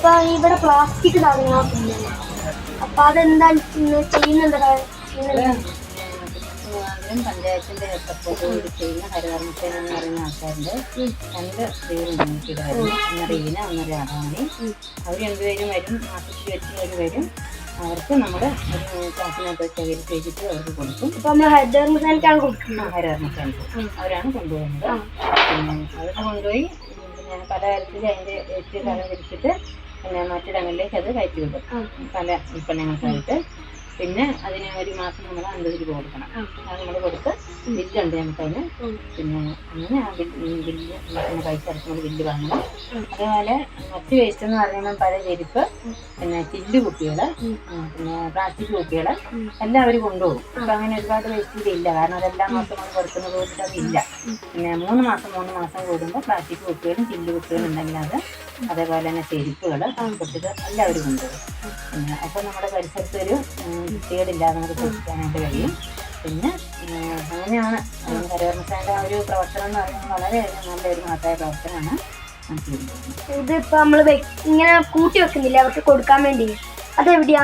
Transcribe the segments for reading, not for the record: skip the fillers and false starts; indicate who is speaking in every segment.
Speaker 1: അപ്പൊ ഇവിടെ പ്ലാസ്റ്റിക് സാധനങ്ങളൊക്കെ ഉണ്ടല്ലോ, അപ്പൊ അതെന്താ ചെയ്യുന്നുണ്ട്?
Speaker 2: പഞ്ചായത്തിന്റെ സപ്പോർട്ടോട് ചെയ്യുന്ന ഹരിതകർമ്മസേന എന്ന് പറയുന്ന ആൾക്കാരുടെ 2 പേര് നോക്കിയിട്ടായിരുന്നു. ഒന്ന് റീന, ഒന്ന് രാധാമണി. അവർ 2 പേരും വരും, മാസത്തിൽ വെച്ച് വരും. അവർക്ക് നമ്മൾ ഒരു ക്ലാസ്സിനകത്ത് ശേഖരിച്ച് വെച്ചിട്ട് അവർക്ക് കൊടുക്കും.
Speaker 1: ഇപ്പൊ നമ്മൾ ഹരിതകർമ്മസേനക്കാണ് കൊടുക്കുന്നത്.
Speaker 2: ഹരിതകർമ്മസേനക്ക് അവരാണ് കൊണ്ടുപോകുന്നത്. പിന്നെ അതൊക്കെ കൊണ്ടുപോയി പിന്നെ പല തരത്തിൽ അതിൻ്റെ വേസ്റ്റ് തരം തിരിച്ചിട്ട് പിന്നെ മറ്റിടങ്ങളിലേക്ക് അത് കയറ്റി വിടും, പല ഉൽപ്പന്നങ്ങൾക്കായിട്ട്. പിന്നെ അതിന് ഒരു മാസം നമ്മൾ 50 രൂപ കൊടുക്കണം. അത് നമ്മൾ കൊടുത്ത് ബില്ലുണ്ട് നമുക്കതിന്. പിന്നെ അങ്ങനെ ആ ബില്ല് പിന്നെ പൈസ അടച്ച് ബില്ല് വാങ്ങണം. അതേപോലെ മറ്റ് വേസ്റ്റ് എന്ന് പറയുമ്പോൾ പല ചെരുപ്പ്, പിന്നെ ചില്ല് കുപ്പികൾ, പിന്നെ പ്ലാസ്റ്റിക് കുപ്പികൾ എല്ലാം അവർ കൊണ്ടുപോകും. അപ്പം അങ്ങനെ ഒരുപാട് വേസ്റ്റ് ഇല്ല, കാരണം അതെല്ലാ മാസം നമ്മൾ കൊടുക്കുന്നത് പോയിട്ട് അതില്ല. പിന്നെ 3 മാസം കൂടുമ്പോൾ പ്ലാസ്റ്റിക് കുപ്പികളും ചില്ല് കുപ്പികളും ഉണ്ടെങ്കിൽ അത്, അതേപോലെ തന്നെ ചെരുപ്പുകൾ കുട്ടികൾ എല്ലാവരും കൊണ്ടുപോകും. പിന്നെ അപ്പോൾ നമ്മുടെ പരിസരത്തൊരു വൃത്തികേടില്ലാതെ നമുക്ക് സൂക്ഷിക്കാനായിട്ട് കഴിയും. പിന്നെ അങ്ങനെയാണ് ഹരിതകർമ്മസേനയുടെ ആ ഒരു പ്രവർത്തനം എന്ന് പറയുന്നത് വളരെയധികം നല്ലൊരു മഹത്തായ പ്രവർത്തനമാണ്.
Speaker 1: ഇതിപ്പോ നമ്മള് ഇങ്ങനെ കൂട്ടി വെക്കുന്നില്ല അവർക്ക് കൊടുക്കാൻ വേണ്ടി, അതെവിടെയാ?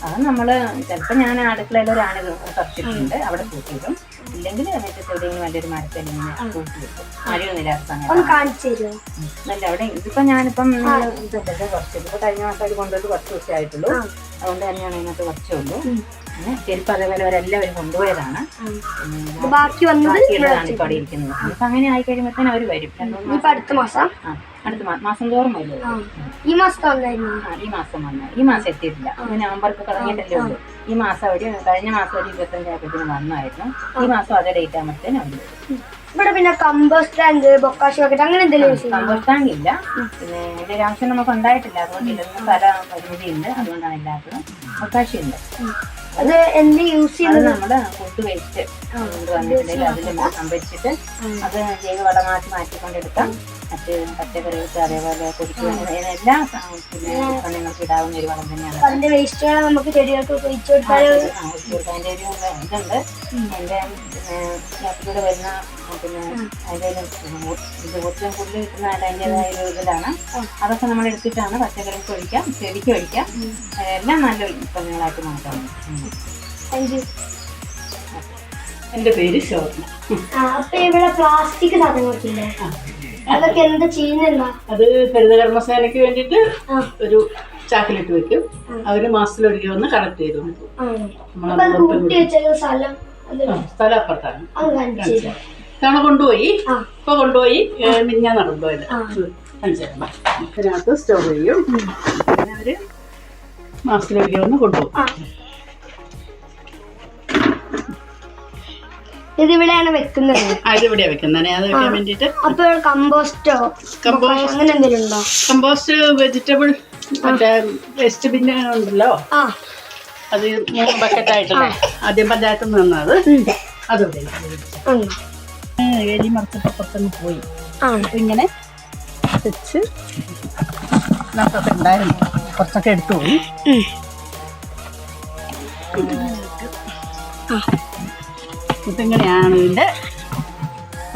Speaker 2: അത് നമ്മൾ ചിലപ്പോൾ ഞാൻ അടുക്കളയിൽ ഒരാണ് പറിച്ചിട്ടുണ്ട്, അവിടെ കൂട്ടിയിടും. ഇല്ലെങ്കിൽ മറ്റേ എവിടെയെങ്കിലും നല്ലൊരു മരത്തിൽ ഇങ്ങനെ കൂട്ടി വെക്കും, മഴയൊന്നുമില്ലാത്ത സമയത്ത്
Speaker 1: കാണിച്ചു തരുമോ?
Speaker 2: നല്ല അവിടെ ഇതിപ്പോൾ ഞാനിപ്പം ഇതുണ്ടല്ലോ കുറച്ച്, ഇപ്പോൾ കഴിഞ്ഞ മാസം അവർ കൊണ്ടുപോയിട്ട് കുറച്ച് ദിവസമായിട്ടുള്ളൂ. അതുകൊണ്ട് തന്നെയാണ് അതിനകത്ത് കുറച്ചേ ഉള്ളൂ. പിന്നെ ചെരുപ്പ് അതേപോലെ അവരെല്ലാവരും കൊണ്ടുപോയതാണ്. ബാക്കിയുള്ളതാണ് ഇപ്പോൾ അവിടെ ഇരിക്കുന്നത്. നമുക്ക് അങ്ങനെ ആയി കഴിയുമ്പോഴത്തേനും അവർ വരും.
Speaker 1: അടുത്ത മാസം
Speaker 2: മാസം തോറും വരും.
Speaker 1: ഈ മാസം
Speaker 2: ഈ മാസം വന്നു. ഈ മാസം എത്തിയിട്ടില്ല, നവംബർക്ക് തുടങ്ങിയിട്ടല്ലേ ഉള്ളൂ. ഈ മാസം അവർ കഴിഞ്ഞ മാസം ഒരു 25 ആയപ്പോഴത്തേനും വന്നായിരുന്നു. ഈ മാസം അതേ ഡേറ്റ് ആകുമ്പോഴത്തേനും അവർ വരും.
Speaker 1: ഇവിടെ പിന്നെ കമ്പോസ്റ്റ് ടാങ്ക്, ബൊക്കാഷ് ബക്കറ്റ് അങ്ങനെ എന്തെങ്കിലും?
Speaker 2: കമ്പോസ്റ്റ് ടാങ്ക് ഇല്ല. പിന്നെ ഇതിന്റെ ഒരു ആവശ്യം നമുക്ക് ഉണ്ടായിട്ടില്ല, അതുകൊണ്ട് ഇതൊന്നും സ്ഥല പരിമിതി ഉണ്ട്, അതുകൊണ്ടാണ് ഇല്ലാത്തത്. ബൊക്കാഷ് ഉണ്ട്.
Speaker 1: അത് എന്ത് യൂസ് ചെയ്യുന്നത്?
Speaker 2: നമ്മള് ഫുഡ് വേസ്റ്റ് വന്നിട്ടുണ്ടെങ്കിൽ അതിൽ നമ്മൾ സംഭരിച്ചിട്ട് അത് ജൈവവളമാക്കി മാറ്റിക്കൊണ്ടെടുക്കാം. മറ്റ് പച്ചക്കറികൾക്ക് അതേപോലെ പൊടിക്കുക എല്ലാ പിന്നെ ഉൽപ്പന്നങ്ങൾക്ക് ഇടാവുന്ന ഒരു വളം തന്നെയാണ്.
Speaker 1: അതിന്റെ വേസ്റ്റ് നമുക്ക് ചെടികൾക്ക് ഒഴിച്ചു കൊടുക്കാൻ
Speaker 2: അതിന്റെ ഒരു ഇതുണ്ട്. അതിന്റെ യാത്രയിലൂടെ വരുന്ന പിന്നെ അതിന്റെ ഇത് ഒത്തിരി കൂടുതൽ കിട്ടുന്ന അതിൻ്റെതായ ഒരു ഇതിലാണ്. അതൊക്കെ നമ്മൾ എടുത്തിട്ടാണ് പച്ചക്കറിക്ക് ഒഴിക്കാം, ചെടിക്ക് ഒഴിക്കാം, എല്ലാം നല്ല ഉൽപ്പന്നങ്ങളായിട്ട് മാറ്റാം.
Speaker 1: Thank you.
Speaker 3: എൻ്റെ പേര് ശോഭന.
Speaker 1: അപ്പൊ ഇവിടെ പ്ലാസ്റ്റിക് സാധനങ്ങളൊക്കെ അതൊക്കെ എന്താ ചെയ്യുന്നുണ്ടോ?
Speaker 3: അത് ഹരിതകർമ്മസേനയ്ക്ക് വേണ്ടിയിട്ട് ഒരു ചാക്കിലിട്ട് വെക്കും. അവര് മാസത്തിലൊരിക്കൽ വന്ന് കളക്ട് ചെയ്തു സ്ഥലം അപ്പുറത്താണ്. തവണ കൊണ്ടുപോയി ഇപ്പൊ കൊണ്ടുപോയി മിഞ്ഞാ നടന്നുപോയത് അതിനകത്ത് സ്റ്റോർ ചെയ്യും. പിന്നെ അവര് മാസത്തിലൊരിക്കൽ വന്ന് കൊണ്ടുപോകും.
Speaker 1: ഇതിവിടെയാണ് വെക്കുന്നത്.
Speaker 3: അതിവിടെയാ വെക്കുന്നത്. അത് വെക്കാൻ വേണ്ടിട്ട്
Speaker 1: അപ്പൊ കമ്പോസ്റ്റോ അങ്ങനെ എന്തെങ്കിലും ഉണ്ടോ?
Speaker 3: കമ്പോസ്റ്റ് വെജിറ്റബിൾ മറ്റേ വേസ്റ്റ് ബിൻ ഉണ്ടല്ലോ, അത് 3 ബക്കറ്റായിട്ടല്ലേ ആദ്യം പഞ്ചായത്തിൽ നിന്ന് തന്നത്. അതിവിടെ എലി മറിച്ചപ്പോ പുറത്തൊന്ന് പോയി. അപ്പൊ ഇങ്ങനെ വെച്ച് നമുക്കൊക്കെ ഉണ്ടായിരുന്നു, കുറച്ചൊക്കെ എടുത്തു പോയി. ഇതിങ്ങനെയാണ്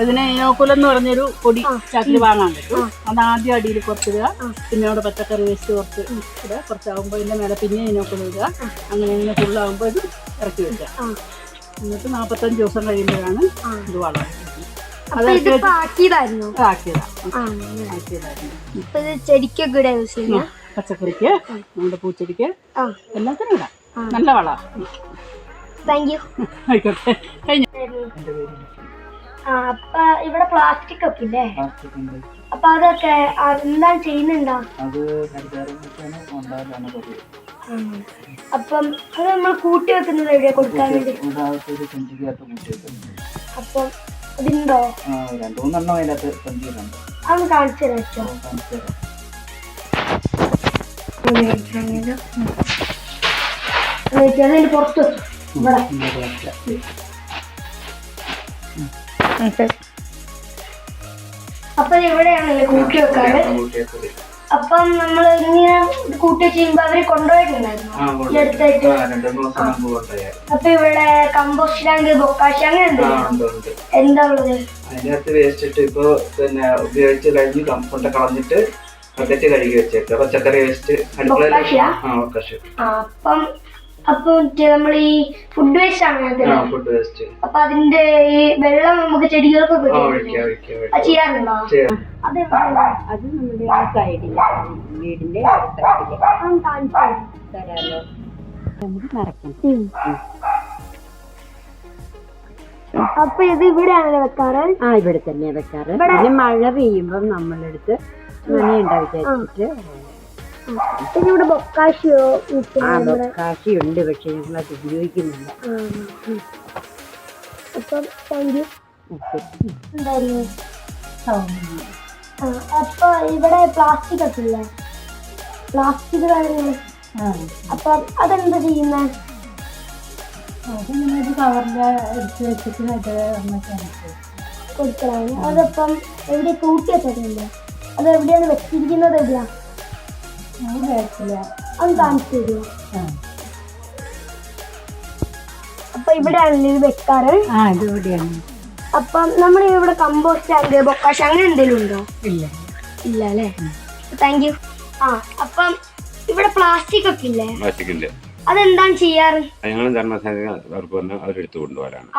Speaker 3: ഇതിനെ ഇനോക്കുലം എന്ന് പറഞ്ഞൊരു പൊടി ചാക്കിൽ വാങ്ങാൻ പറ്റും. അത് ആദ്യം അടിയിൽ കുറച്ചിടുക, പിന്നെ അവിടെ പച്ചക്കറി വേസ്റ്റ് കുറച്ച് ഇടുക, കുറച്ചാകുമ്പോൾ ഇതിൻ്റെ മേലെ പിന്നെ ഇനോക്കുലം ഇടുക. അങ്ങനെ ഇങ്ങനെ ഫുള്ളാകുമ്പോൾ ഇത് ഇറക്കി വെക്കുക. എന്നിട്ട് 45 ദിവസം കഴിയുമ്പോഴാണ് ഇത് വളം. പച്ചക്കറിക്ക്, നമ്മുടെ പൂച്ചെടിക്ക് എല്ലാത്തിനും ഇടാം. നല്ല വളം. ആയിക്കോട്ടെ. കഴിഞ്ഞു.
Speaker 1: അപ്പൊ ഇവിടെ പ്ലാസ്റ്റിക് ഒക്കെ ഇല്ലേ? അപ്പൊ അതൊക്കെ എന്താണ് ചെയ്യുന്നുണ്ടോ? അപ്പം അത് നമ്മൾ കൂട്ടി വെക്കുന്നത് എവിടെയാ കൊടുക്കാൻ വേണ്ടി? അപ്പം അതുണ്ടോ? അതൊന്ന് കാണിച്ചു തരാം. അതിന്റെ പുറത്ത് അപ്പൊ ഇവിടെയാണല്ലേ കൂട്ടി വെക്കാറ്. അപ്പം നമ്മൾ ഇങ്ങനെ കൂട്ടി ചെയ്യുമ്പോ അവര് കൊണ്ടുപോയിട്ടുണ്ടായിരുന്നു ഈ അടുത്തായിട്ട്. അപ്പൊ ഇവിടെ കമ്പോസ്റ്റ് ടാങ്ക്, ബൊക്കാഷ് അങ്ങനെ എന്താ ഉള്ളത്?
Speaker 4: അതിനകത്ത് വേസ്റ്റ് ഇട്ട് ഇപ്പൊ പിന്നെ ഉപയോഗിച്ച് കഴിഞ്ഞ് കൊണ്ട് കളഞ്ഞിട്ട് ബക്കറ്റ് കഴുകി വെച്ചേക്ക. പച്ചക്കറി വേസ്റ്റ് അടുക്കളയിൽ.
Speaker 1: ബൊക്കാഷിയാ?
Speaker 4: ബൊക്കാഷി.
Speaker 1: അപ്പൊ മറ്റേ നമ്മൾ ഈ ഫുഡ് വേസ്റ്റ് ആണ് അതിനകത്ത്.
Speaker 4: Food waste.
Speaker 1: അപ്പൊ അതിന്റെ ഈ വെള്ളം നമുക്ക് ചെടികൾക്കൊക്കെ ചെയ്യാറുണ്ടോ?
Speaker 2: അത് നമ്മുടെ സൈഡിൽ വീടിന്റെ തരാലോ. നമുക്ക് നിറയ്ക്കണം.
Speaker 1: അപ്പൊ ഇത് ഇവിടെയാണല്ലേ വെക്കാറ്?
Speaker 2: ഇവിടെ തന്നെ വെക്കാറ്. പിന്നെ മഴ പെയ്യുമ്പം നമ്മളെടുത്ത് നനയുണ്ടാവും വിചാരിച്ചിട്ട്.
Speaker 1: ഇവിടെ ബൊക്കാഷിയോ?
Speaker 2: ബൊക്കാഷിയുണ്ട്, പക്ഷെ ഞങ്ങളത് ഉപയോഗിക്കുന്നില്ല.
Speaker 1: അപ്പം താങ്ക് യു. എന്തായിരുന്നു? അപ്പൊ ഇവിടെ പ്ലാസ്റ്റിക് ഒക്കെ ഇല്ലേ? പ്ലാസ്റ്റിക് കാര്യങ്ങൾ. അപ്പൊ അതെന്താ ചെയ്യുന്നേ?
Speaker 3: കവറിന്റെ എടുത്ത് വെച്ചിട്ട്
Speaker 1: കൊടുക്കലാണ്. അതപ്പം എവിടെ കൂട്ടി വെച്ചിട്ടുണ്ട്? അത് എവിടെയാണ് വെച്ചിരിക്കുന്നത്? എവിടെയാ അത് കാണിച്ചു തരുമോ? അപ്പൊ ഇവിടെയാണല്ലേ ഇത് വെക്കാറ്?
Speaker 2: ഇവിടെയാണ്.
Speaker 1: അപ്പം നമ്മൾ ഇവിടെ കമ്പോസ്റ്റ് ടാങ്ക്, ബൊക്കാഷ് അങ്ങനെ എന്തെങ്കിലും ഉണ്ടോ? ഇല്ല അല്ലേ? Thank you. അപ്പം ഇവിടെ പ്ലാസ്റ്റിക് ഒക്കെ ഇല്ലേ?
Speaker 5: പ്ലാസ്റ്റിക്കിന്റെ
Speaker 1: അതെന്താണ് ചെയ്യാറ്?
Speaker 5: ഞങ്ങളും ധർമ്മസേന അവർക്ക് വന്ന് അവരെടുത്ത് കൊണ്ടുപോകാനാണ്.